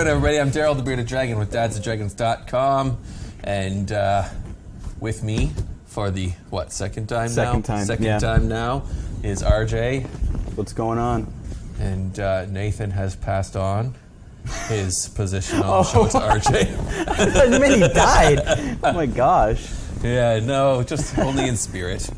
doing, everybody? I'm Daryl, the Bearded Dragon with dadsanddragons.com, and with me for the, second time now? Second time now is RJ. What's going on? And Nathan has passed on his position on the show to RJ. I mean, he died. Oh my gosh. Yeah, no, just only in spirit.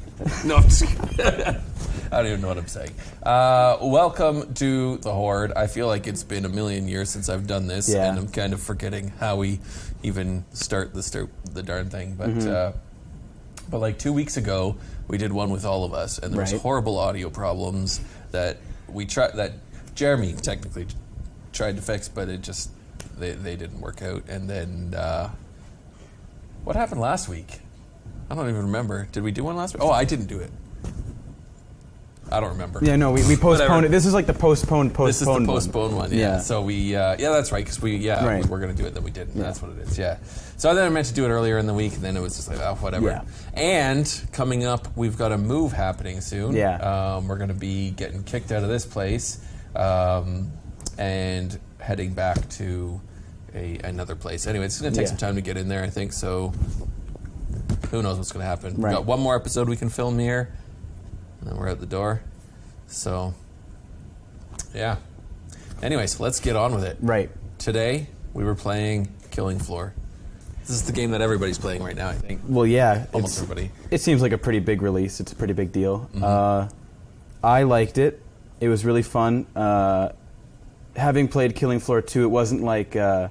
No, I'm just kidding. I don't even know what I'm saying. Welcome to the Hoard. I feel like it's been a million years since I've done this, and I'm kind of forgetting how we even start the darn thing. But like 2 weeks ago, we did one with all of us, and there was horrible audio problems that Jeremy technically tried to fix, but it just they didn't work out. And then what happened last week? I don't even remember. Did we do one last week? Oh, I didn't do it. I don't remember. Yeah, no, we postponed it. This is like the postponed This is the postponed one. Yeah. So we, that's right, because we were going to do it, then we didn't. Yeah. That's what it is. Yeah. So then I meant to do it earlier in the week, and then it was just like, whatever. Yeah. And coming up, we've got a move happening soon. Yeah. We're going to be getting kicked out of this place, and heading back to another place. Anyway, it's going to take some time to get in there, I think. So who knows what's going to happen? We've got one more episode we can film here. And then we're out the door. So, yeah. Anyways, let's get on with it. Right. Today, we were playing Killing Floor. This is the game that everybody's playing right now, I think. Well, yeah. Almost everybody. It seems like a pretty big release. It's a pretty big deal. Mm-hmm. I liked it. It was really fun. Having played Killing Floor 2, it wasn't like that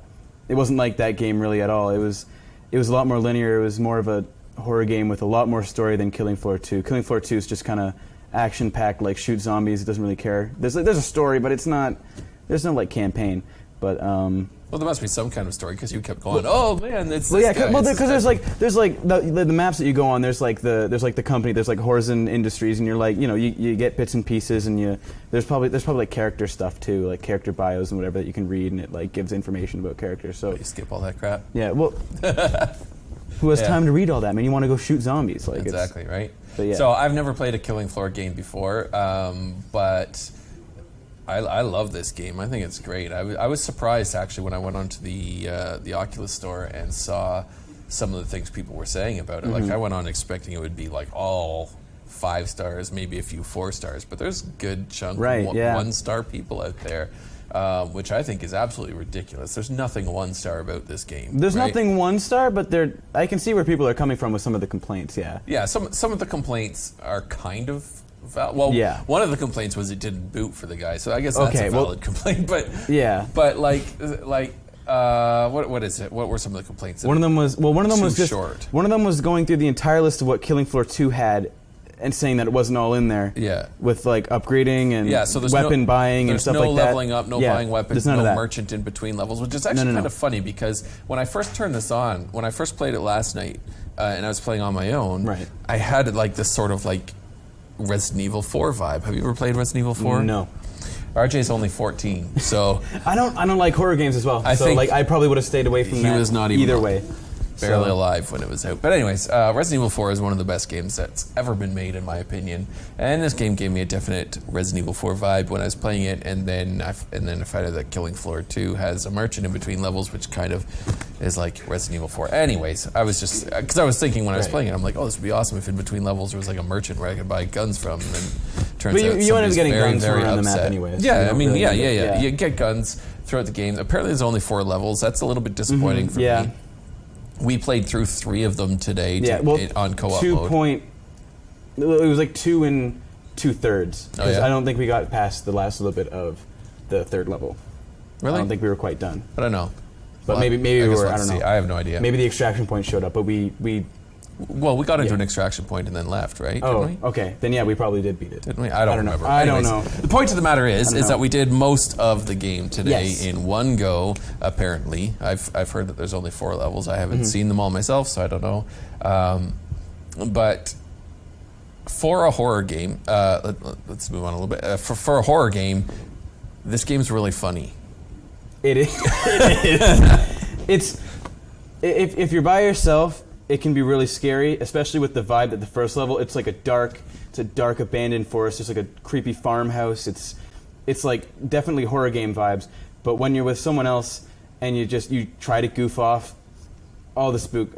game really at all. It was a lot more linear. It was more of a horror game with a lot more story than Killing Floor 2. Killing Floor 2 is just kind of action-packed, like shoot zombies. It doesn't really care. There's a story, but it's not. There's no like campaign. But well, there must be some kind of story because you kept going. Oh man, it's because there's like the maps that you go on. There's like the company. There's like Horizon Industries, and you're like you get bits and pieces, and there's probably like character stuff too, like character bios and whatever that you can read, and it like gives information about characters. So you skip all that crap. Yeah, well. Who has time to read all that? I mean, you want to go shoot zombies. Like exactly, right? But yeah. So I've never played a Killing Floor game before, but I love this game. I think it's great. I was surprised, actually, when I went onto the Oculus store and saw some of the things people were saying about it. Like, I went on expecting it would be like all 5 stars, maybe a few 4 stars, but there's a good chunk of 1-star people out there. Which I think is absolutely ridiculous. There's nothing 1-star about this game. There's nothing 1-star, but I can see where people are coming from with some of the complaints. Yeah. Yeah. Some of the complaints are kind of one of the complaints was it didn't boot for the guy. So I guess that's a valid complaint. But But what is it? What were some of the complaints? One of them was just short. One of them was going through the entire list of what Killing Floor 2 had. And saying that it wasn't all in there. Yeah. With like upgrading and so weapon buying and stuff like that. There's no leveling up, no buying weapons, no merchant in between levels, which is actually kind of funny because when I first turned this on, when I first played it last night, and I was playing on my own, I had like this sort of like Resident Evil 4 vibe. Have you ever played Resident Evil 4? No. RJ's only 14, so I don't like horror games as well. I probably would have stayed away from that. He was not even either way. Barely alive when it was out. But anyways, Resident Evil 4 is one of the best games that's ever been made, in my opinion. And this game gave me a definite Resident Evil 4 vibe when I was playing it. And then I found out that Killing Floor 2 has a merchant in between levels, which kind of is like Resident Evil 4. Anyways, I was just because I was thinking when I was playing it, I'm like, oh, this would be awesome if in between levels there was like a merchant where I could buy guns from. And then turns out you end up getting very, guns very around upset. the map anyways. Yeah, I mean, yeah. You get guns throughout the game. Apparently, there's only 4 levels. That's a little bit disappointing for me. We played through 3 of them today on co-op mode. It was like 2 and 2/3. Oh, yeah? I don't think we got past the last little bit of the 3rd level. Really? I don't think we were quite done. I don't know. But maybe we were. I don't know. I have no idea. Maybe the extraction point showed up, but we got into an extraction point and then left, right? Oh, didn't we? Okay. Then we probably did beat it. Didn't we? I don't remember. I don't know. The point of the matter is that we did most of the game today in one go. Apparently, I've heard that there's only 4 levels. I haven't seen them all myself, so I don't know. But for a horror game, let's move on a little bit. For a horror game, this game's really funny. It is. It is. If you're by yourself, it can be really scary, especially with the vibe that the first level. It's like a dark abandoned forest. It's like a creepy farmhouse. It's like definitely horror game vibes. But when you're with someone else, and you try to goof off. All the spook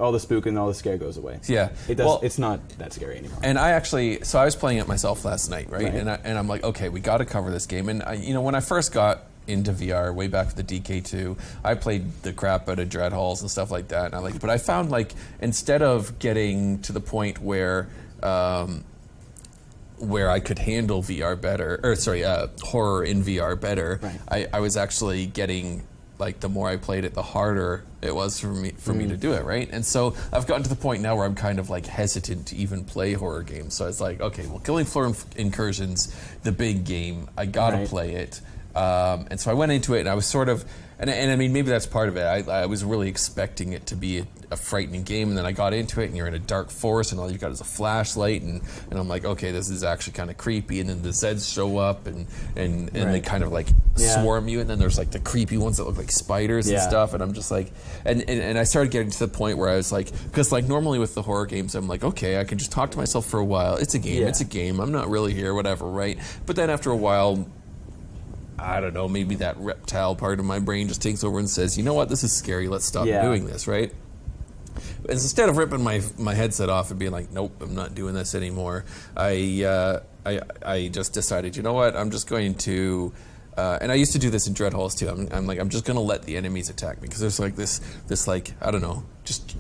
and all the scare goes away. Yeah, it's not that scary anymore. And I was playing it myself last night, right? And I'm like, okay, we got to cover this game. And when I first got into VR way back with the DK2, I played the crap out of Dread Halls and stuff like that. And but I found like instead of getting to the point where I could handle VR better, horror in VR better, I was actually getting. Like the more I played it, the harder it was for me to do it, right? And so I've gotten to the point now where I'm kind of like hesitant to even play horror games. So it's like, okay, well, Killing Floor Incursion's the big game. I gotta play it. And so I went into it, and I was sort of, and I mean, maybe that's part of it. I was really expecting it to be a frightening game, and then I got into it, and you're in a dark forest, and all you've got is a flashlight, and I'm like, okay, this is actually kind of creepy. And then the Zeds show up, and they kind of like swarm you, and then there's like the creepy ones that look like spiders and stuff, and I'm just like, and I started getting to the point where I was like, because like normally with the horror games, I'm like, okay, I can just talk to myself for a while. It's a game. I'm not really here, whatever, right? But then after a while, I don't know, maybe that reptile part of my brain just takes over and says, you know what, this is scary, let's stop doing this, right? And instead of ripping my headset off and being like, nope, I'm not doing this anymore, I just decided, you know what, I'm just going to, and I used to do this in Dread Halls too, I'm just going to let the enemies attack me, because there's like this like, I don't know,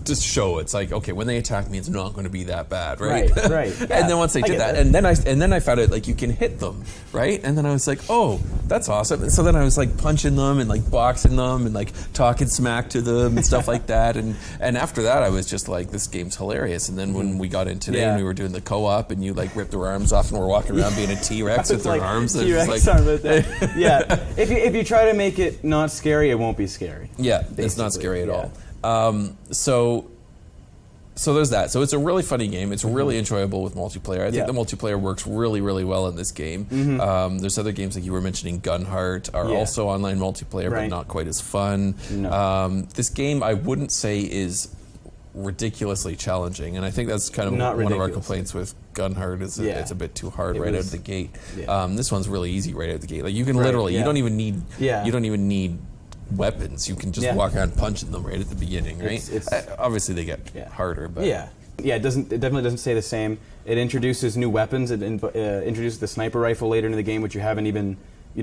just show. It's like, okay, when they attack me, it's not going to be that bad, right? Right. Yeah, and then once they did that, and then I found out like you can hit them, right? And then I was like, oh, that's awesome. And so then I was like punching them and like boxing them and like talking smack to them and stuff like that. And after that, I was just like, this game's hilarious. And then when we got in today and we were doing the co-op, and you like ripped their arms off and we're walking around being a T-Rex with their arms. T-Rex arm with that. Yeah. If you try to make it not scary, it won't be scary. Yeah, basically. It's not scary at all. So there's that. So it's a really funny game. It's really enjoyable with multiplayer. I think the multiplayer works really, really well in this game. There's other games like you were mentioning, Gunheart, are also online multiplayer, but not quite as fun. No. This game, I wouldn't say is ridiculously challenging, and I think that's kind of one of our complaints with Gunheart is it's a bit too hard out of the gate. This one's really easy right out of the gate. Like you can literally, you don't even need weapons. You can just walk around punching them right at the beginning, right? Obviously they get harder, but it definitely doesn't stay the same. It introduces new weapons. It introduces the sniper rifle later in the game, which you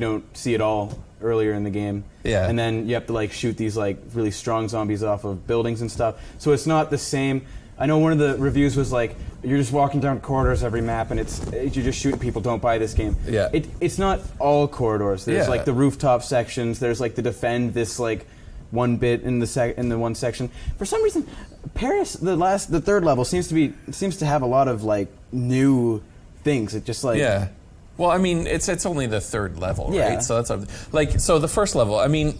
don't see at all earlier in the game. Yeah. And then you have to like shoot these like really strong zombies off of buildings and stuff. So it's not the same. I know one of the reviews was like, you're just walking down corridors every map, and you're just shooting people. Don't buy this game. Yeah. It's not all corridors. There's like the rooftop sections. There's like the defend this like one bit in the one section. For some reason, Paris, the third level seems to have a lot of like new things. It just like Well, I mean, it's only the third level, right? So that's so the first level. I mean,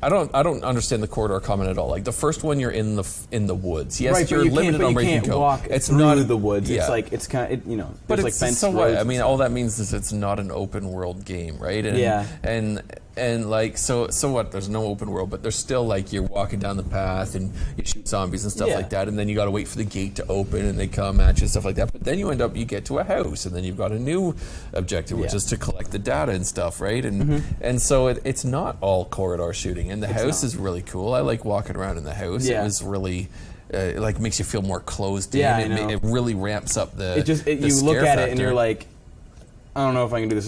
I don't understand the corridor comment at all. Like the first one, you're in the woods. Yes, you're limited on where you can go. Walk it's not the woods. It's like it's kind of But like fenced so roads. what? I mean, all that means is it's not an open world game, right? And like so what? There's no open world, but there's still like you're walking down the path and you shoot zombies and stuff like that, and then you got to wait for the gate to open and they come at you and stuff like that. But then you get to a house, and then you've got a new objective, which is to collect the data and stuff, right? And so it's not all corridor shooting, and the house is really cool. I like walking around in the house. It was really. Like makes you feel more closed in. It really ramps up the. You look at it and you're like, I don't know if I can do this.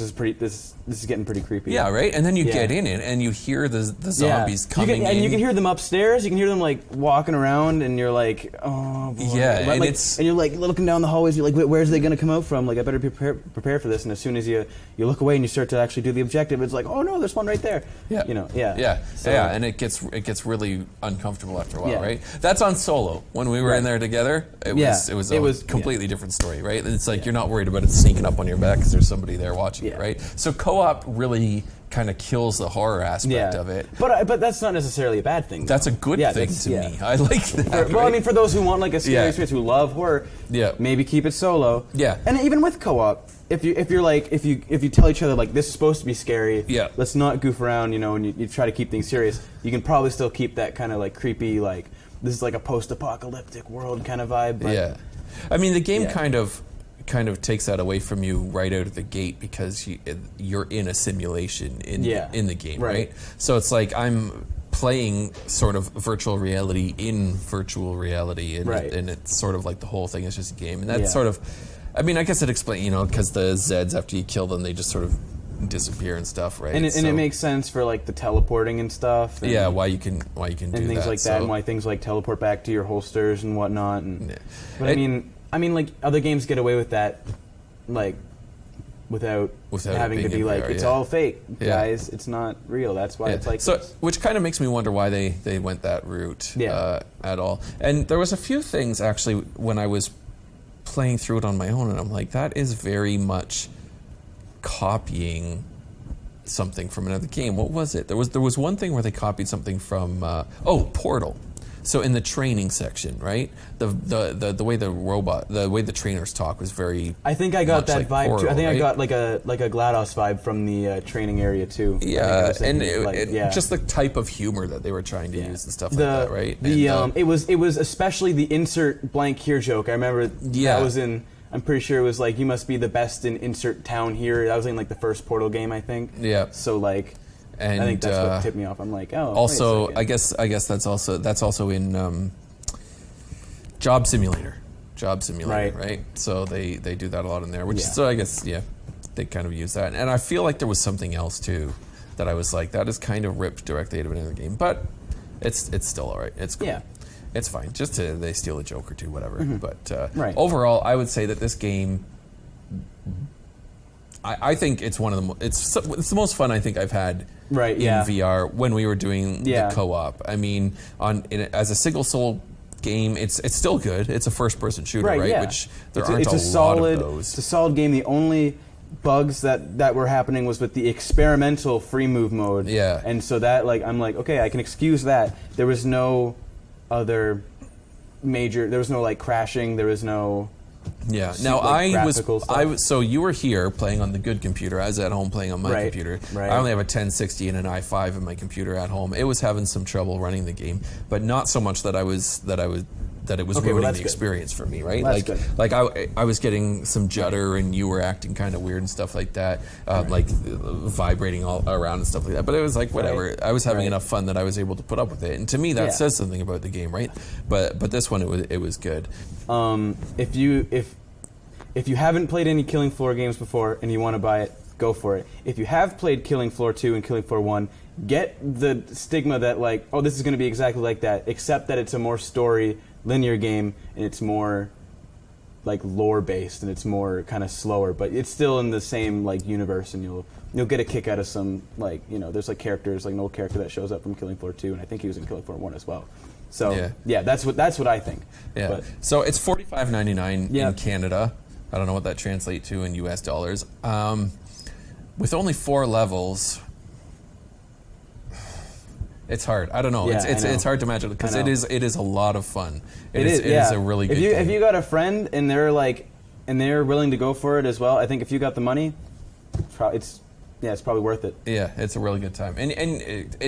This is getting pretty creepy. Yeah, right. And then you get in it and you hear the zombies coming in. And you can hear them upstairs. You can hear them like walking around, and you're like, oh boy. Yeah, and you're like looking down the hallways. You're like, where's they going to come out from? Like, I better prepare for this. And as soon as you look away and you start to actually do the objective, it's like, oh no, there's one right there. Yeah. And it gets really uncomfortable after a while, right? That's on solo. When we were in there together, it was a completely different story, right? It's like you're not worried about it sneaking up on your back because there's somebody there watching it, right? So co-op really kind of kills the horror aspect of it. But that's not necessarily a bad thing. That's a good thing to me. I like that. I mean, for those who want like a scary experience, who love horror, maybe keep it solo. Yeah. And even with co-op, if you tell each other like this is supposed to be scary, let's not goof around, and you try to keep things serious, you can probably still keep that kind of like creepy, like this is like a post-apocalyptic world kind of vibe. But I mean, the game kind of takes that away from you right out of the gate because you're in a simulation in the game, right? So it's like I'm playing sort of virtual reality in virtual reality, and, and it's sort of like the whole thing is just a game, and that's sort of, I mean, I guess it explains, because the Zeds, after you kill them, they just sort of disappear and stuff, right? And it makes sense for like the teleporting and stuff. And, why you can do that and things like that, and why things like teleport back to your holsters and whatnot. And, but I mean, like other games get away with that, like without having to be like, it's all fake, guys. It's not real. That's why it's like this. Which kind of makes me wonder why they went that route at all. And there was a few things actually when I was playing through it on my own, and I'm like, that is very much copying something from another game. What was it? There was one thing where they copied something from Portal. So in the training section, right? The way the way the trainers talk was very. I think I got that vibe Portal, too. I think right? I got like a GLaDOS vibe from the training area too. Yeah, just the type of humor that they were trying to use and stuff like that, right? It was especially the insert blank here joke. I remember that was in. I'm pretty sure it was like, you must be the best in insert town here. That was in like the first Portal game, I think. Yeah. So like, and I think that's what tipped me off. I'm like, oh. Also, I guess that's also in Job Simulator. Right? So they do that a lot in there. Which so I guess they kind of use that. And I feel like there was something else too that I was like, that is kind of ripped directly out of another game, but it's still all right. It's cool. Yeah. It's fine. Just they steal a joke or two, whatever. Mm-hmm. But overall, I would say that this game, I think it's one of the it's the most fun I think I've had in VR when we were doing the co-op. I mean, as a single soul game, it's still good. It's a first person shooter, right? Yeah. Which there aren't a lot of those. It's a solid game. The only bugs that were happening was with the experimental free move mode. Yeah. And so that I'm like, okay, I can excuse that. There was no other major. There was no like crashing. There was no. Yeah. Now so you were here playing on the good computer. I was at home playing on my computer. Right. I only have a 1060 and an i5 in my computer at home. It was having some trouble running the game, but not so much that it was ruining the experience for me, right? I was getting some judder and you were acting kind of weird and stuff like that, like vibrating all around and stuff like that. But it was like whatever. I was having enough fun that I was able to put up with it, and to me that says something about the game, right? But this one it was good. If you haven't played any Killing Floor games before and you want to buy it, go for it. If you have played Killing Floor 2 and Killing Floor 1, get the stigma that like, oh, this is going to be exactly like that, except that it's a more story linear game and it's more like lore based and it's more kind of slower, but it's still in the same like universe, and you'll get a kick out of some like, there's like characters, like an old character that shows up from Killing Floor 2, and I think he was in Killing Floor 1 as well. So that's what I think. Yeah. But, so it's $45.99 in Canada. I don't know what that translates to in US dollars. With only 4 levels, it's hard. I don't know. It's hard to imagine because it is a lot of fun. It is a really good game. If you got a friend and they're willing to go for it as well, I think if you got the money, it's probably worth it. Yeah, it's a really good time, and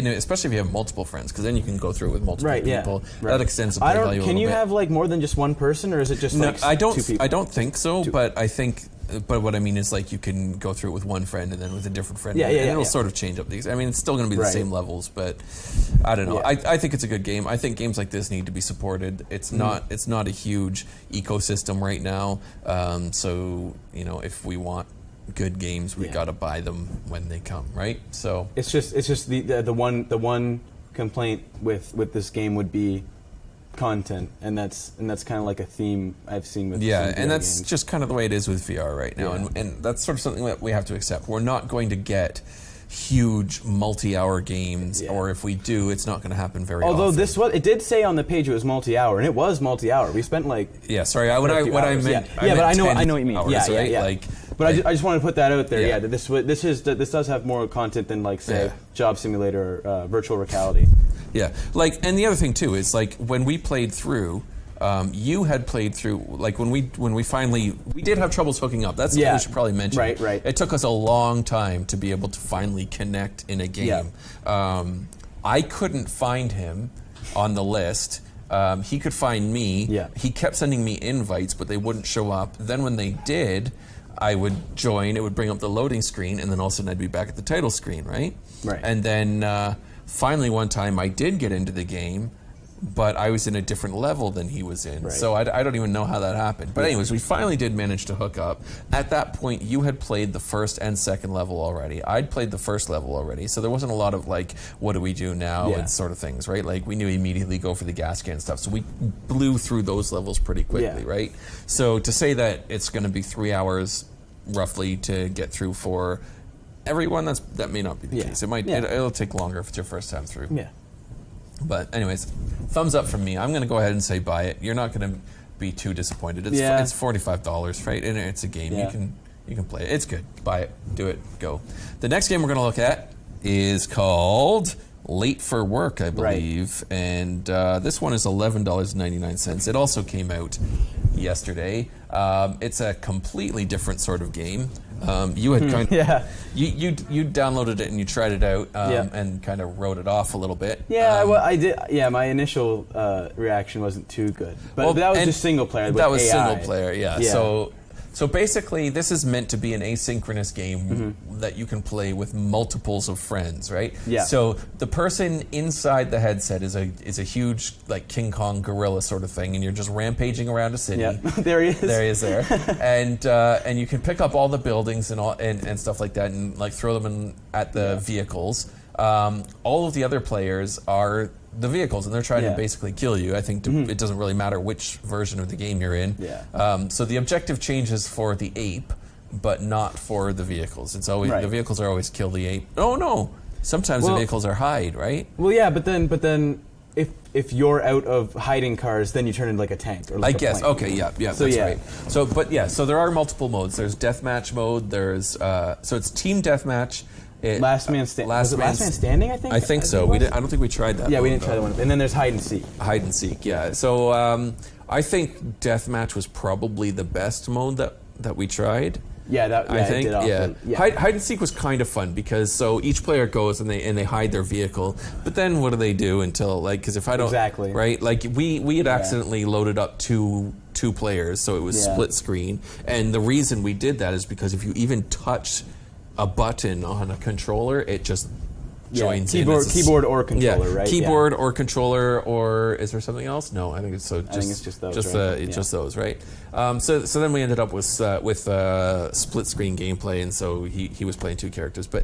especially if you have multiple friends, because then you can go through it with multiple people. That extends the play value a little bit. Can you have like more than just one person, or is it just like 2 people? I don't think so, but I think. But what I mean is, like, you can go through it with one friend and then with a different friend. And it'll sort of change up these. I mean, it's still going to be the same levels, but I don't know. I think it's a good game. I think games like this need to be supported. It's not a huge ecosystem right now. So if we want good games, we got to buy them when they come, right? So it's just the one complaint with this game would be content, and that's kind of like a theme I've seen with and that's games. Just kind of the way it is with VR right now, and that's sort of something that we have to accept. We're not going to get huge multi-hour games, or if we do, it's not going to happen very often. Although it did say on the page it was multi-hour, and it was multi-hour. We spent like sorry, what I meant. But I know what you mean. Hours, right? But I just want to put that out there. Yeah, this does have more content than like say Job Simulator or Virtual Reality. Yeah, and the other thing too is like when we played through, you had played through like when we finally did have troubles hooking up. That's something we should probably mention. Right. It took us a long time to be able to finally connect in a game. Yeah. I couldn't find him on the list. He could find me. Yeah. He kept sending me invites, but they wouldn't show up. Then when they did, I would join. It would bring up the loading screen, and then all of a sudden I'd be back at the title screen, right? Right. And then finally one time I did get into the game, but I was in a different level than he was in. Right. So I don't even know how that happened. But anyways, we finally did manage to hook up. At that point, you had played the first and second level already. I'd played the first level already. So there wasn't a lot of like, what do we do now and sort of things, right? Like we knew immediately go for the gas can stuff. So we blew through those levels pretty quickly, right? So to say that it's going to be 3 hours roughly to get through for everyone, that may not be the case. It might it'll take longer if it's your first time through. Yeah. But anyways, thumbs up from me. I'm going to go ahead and say buy it. You're not going to be too disappointed. It's $45, right? And it's a game. Yeah. You can play it. It's good. Buy it. Do it. Go. The next game we're going to look at is called Late for Work, I believe. Right. And this one is $11.99. It also came out yesterday. It's a completely different sort of game. You had you downloaded it and you tried it out and kind of wrote it off a little bit. Yeah, well, I did. Yeah, my initial reaction wasn't too good, but that was just single player. That was single player. Yeah. So basically, this is meant to be an asynchronous game that you can play with multiples of friends, right? Yeah. So the person inside the headset is a huge like King Kong gorilla sort of thing, and you're just rampaging around a city. Yeah. There he is. There he is. There, and you can pick up all the buildings and stuff like that, and like throw them at the vehicles. All of the other players are the vehicles, and they're trying to basically kill you. I think it doesn't really matter which version of the game you're in. Yeah. So the objective changes for the ape, but not for the vehicles. It's always the vehicles are always kill the ape. Oh no! Sometimes the vehicles are hide, right? Well, yeah, but then if you're out of hiding cars, then you turn into like a tank or like I guess. plane. Okay. Yeah. So that's right. So there are multiple modes. There's deathmatch mode. There's so it's team deathmatch. Last man standing. Was it last man standing? I think. I think so. I don't think we tried that. Yeah, we didn't try that one. And then there's hide and seek. Hide and seek. Yeah. So I think deathmatch was probably the best mode that we tried. Yeah, I think. Yeah. Hide and seek was kind of fun because so each player goes and they hide their vehicle, but then what do they do until because if I don't right like we had accidentally loaded up two players, so it was split screen, and the reason we did that is because if you even touch a button on a controller, it just joins keyboard or controller, right? Keyboard or controller, or is there something else? No, I think it's I think it's just those. Just those, right? So then we ended up with split screen gameplay, and so he was playing two characters. But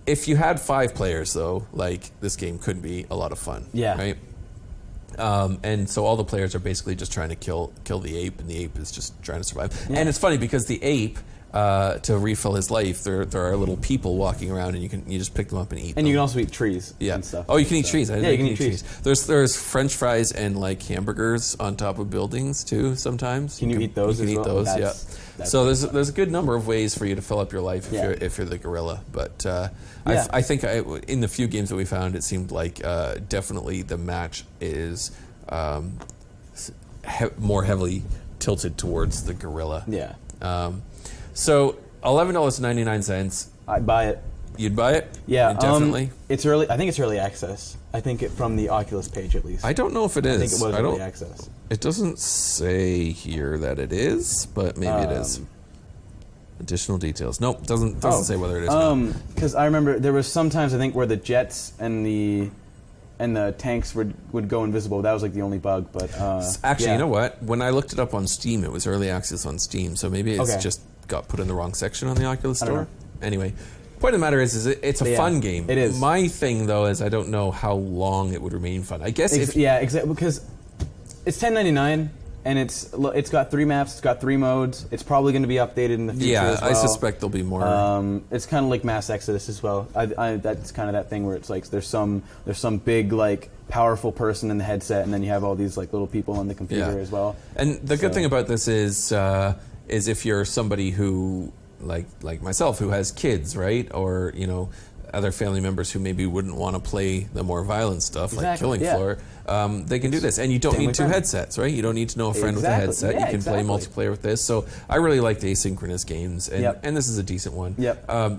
if you had 5 players, though, like this game could be a lot of fun. Yeah. Right. And so all the players are basically just trying to kill the ape, and the ape is just trying to survive. Yeah. And it's funny because the ape, to refill his life, there are little people walking around, and you just pick them up and eat them. And you can also eat trees and stuff. Oh, you can eat trees. You can eat trees. There's French fries and like hamburgers on top of buildings too. Sometimes can you eat those? You can eat those. So there's a good number of ways for you to fill up your life if you're the gorilla. But I think in the few games that we found, it seemed like definitely the match is more heavily tilted towards the gorilla. Yeah. So $11.99. I'd buy it. You'd buy it? Yeah, definitely. It's early. I think it's early access. I think from the Oculus page at least. I don't know if it is. I think it was early access. It doesn't say here that it is, but maybe it is. Additional details. Nope, doesn't say whether it is. Because I remember there was sometimes I think where the jets and the tanks would go invisible. That was like the only bug. But actually, you know what? When I looked it up on Steam, it was early access on Steam. So maybe it's just got put in the wrong section on the Oculus Store. Anyway, point of the matter is it's a fun game. It is. My thing though is I don't know how long it would remain fun. I guess exactly, because it's $10.99 and it's got 3 maps, it's got 3 modes. It's probably going to be updated in the future. Yeah, as well. I suspect there'll be more. It's kind of like Mass Exodus as well. That's kind of that thing where it's like there's some big like powerful person in the headset, and then you have all these like little people on the computer as well. And the good thing about this is if you're somebody who like myself who has kids, right, or other family members who maybe wouldn't want to play the more violent stuff like Killing Floor, they can do this. And you don't need 2 headsets, right? You don't need to know a friend with a headset. You can play multiplayer with this. So I really like the asynchronous games, and this is a decent one.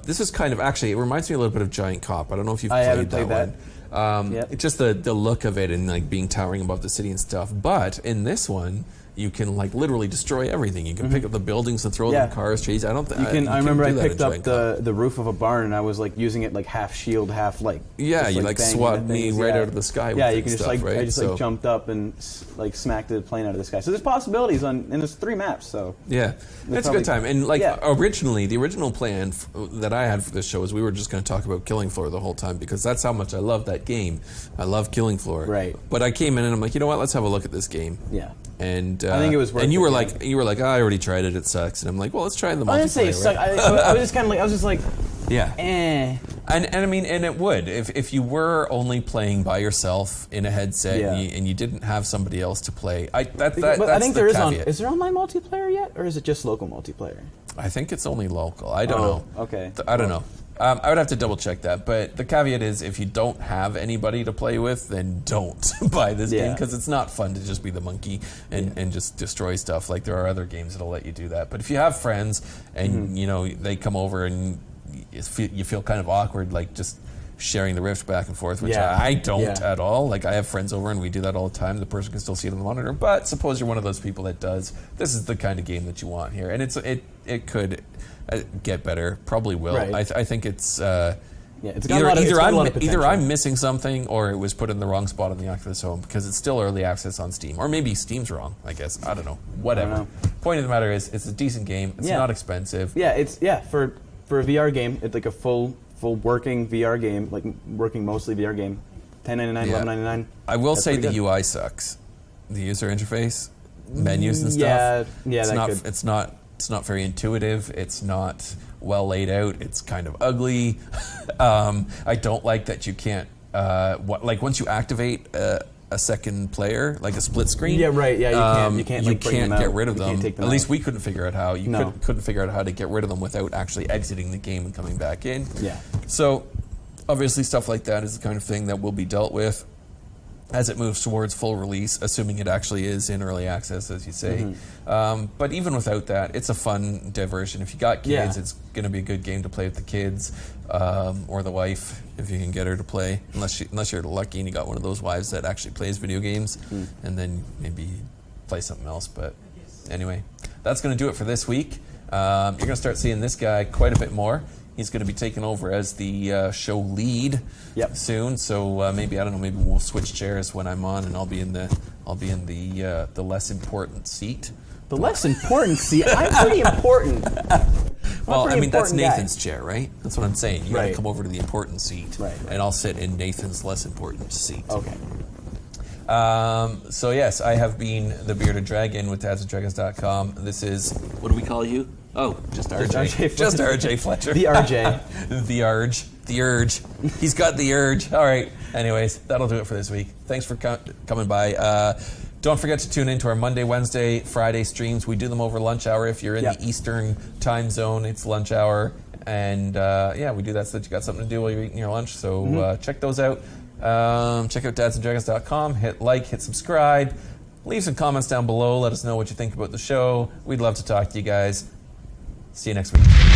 This is kind of, actually, it reminds me a little bit of Giant Cop. I don't know if you've played that one. Just the look of it and like being towering above the city and stuff. But in this one, you can like literally destroy everything. You can pick up the buildings and throw them in cars, chase. I don't think I remember I picked up the roof of a barn and I was like using it like half shield, half like you like swat me right out of the sky. Yeah, with you can just stuff, like right? I just like jumped up and like smacked the plane out of the sky. So there's possibilities and there's 3 maps. So yeah, it's a good time. And like originally, the original plan that I had for this show is we were just going to talk about Killing Floor the whole time because that's how much I love that game. I love Killing Floor. Right. But I came in and I'm like, you know what? Let's have a look at this game. Yeah. And I think it was worth and you it, were like, oh, I already tried it. It sucks. And I'm like, well, let's try the multiplayer. I didn't say it sucked. I was just kind of like, I was just like, yeah. eh. And I mean, and it would if you were only playing by yourself in a headset and you didn't have somebody else to play. But I think there is is there online multiplayer yet, or is it just local multiplayer? I think it's only local. I don't know. Okay. I don't know. I would have to double check that, but the caveat is if you don't have anybody to play with, then don't buy this game because it's not fun to just be the monkey and just destroy stuff. Like there are other games that'll let you do that. But if you have friends and you know they come over and you feel kind of awkward, like just sharing the Rift back and forth, which I don't at all. Like I have friends over and we do that all the time. The person can still see it on the monitor. But suppose you're one of those people that does. This is the kind of game that you want here, and it could get better. Probably will. Right. I think it's. Either I'm missing something or it was put in the wrong spot on the Oculus Home because it's still early access on Steam. Or maybe Steam's wrong, I guess. I don't know. Whatever. Point of the matter is it's a decent game. It's not expensive. Yeah, it's for a VR game, it's like a full working VR game, like working mostly VR game. $10.99, $11.99. I will say the UI sucks. The user interface, menus and stuff. It's not very intuitive. It's not well laid out. It's kind of ugly. I don't like that you can't. Once you activate a second player, like a split screen. Yeah, right. Yeah, you can't get rid of them. At least we couldn't figure out how. Couldn't figure out how to get rid of them without actually exiting the game and coming back in. Yeah. So, obviously, stuff like that is the kind of thing that will be dealt with as it moves towards full release, assuming it actually is in early access, as you say. But even without that, it's a fun diversion. If you got kids, it's going to be a good game to play with the kids or the wife, if you can get her to play. Unless you're lucky and you got one of those wives that actually plays video games, and then maybe play something else. But anyway, that's going to do it for this week. You're going to start seeing this guy quite a bit more. He's going to be taking over as the show lead soon. So maybe we'll switch chairs when I'm on, and I'll be in the less important seat. The less important seat. I'm pretty important. Well, I mean that's Nathan's chair, right? That's what I'm saying. You got to come over to the important seat, and I'll sit in Nathan's less important seat. Okay. So yes, I have been the Bearded Dragon with dadsanddragons.com. This is, what do we call you? Oh, just RJ. Just RJ Fletcher. The RJ. The urge. He's got the urge. All right. Anyways, that'll do it for this week. Thanks for coming by. Don't forget to tune in to our Monday, Wednesday, Friday streams. We do them over lunch hour. If you're in the Eastern time zone, it's lunch hour. And we do that so that you got something to do while you're eating your lunch. So check those out. Check out dadsanddragons.com. Hit like, hit subscribe. Leave some comments down below. Let us know what you think about the show. We'd love to talk to you guys. See you next week.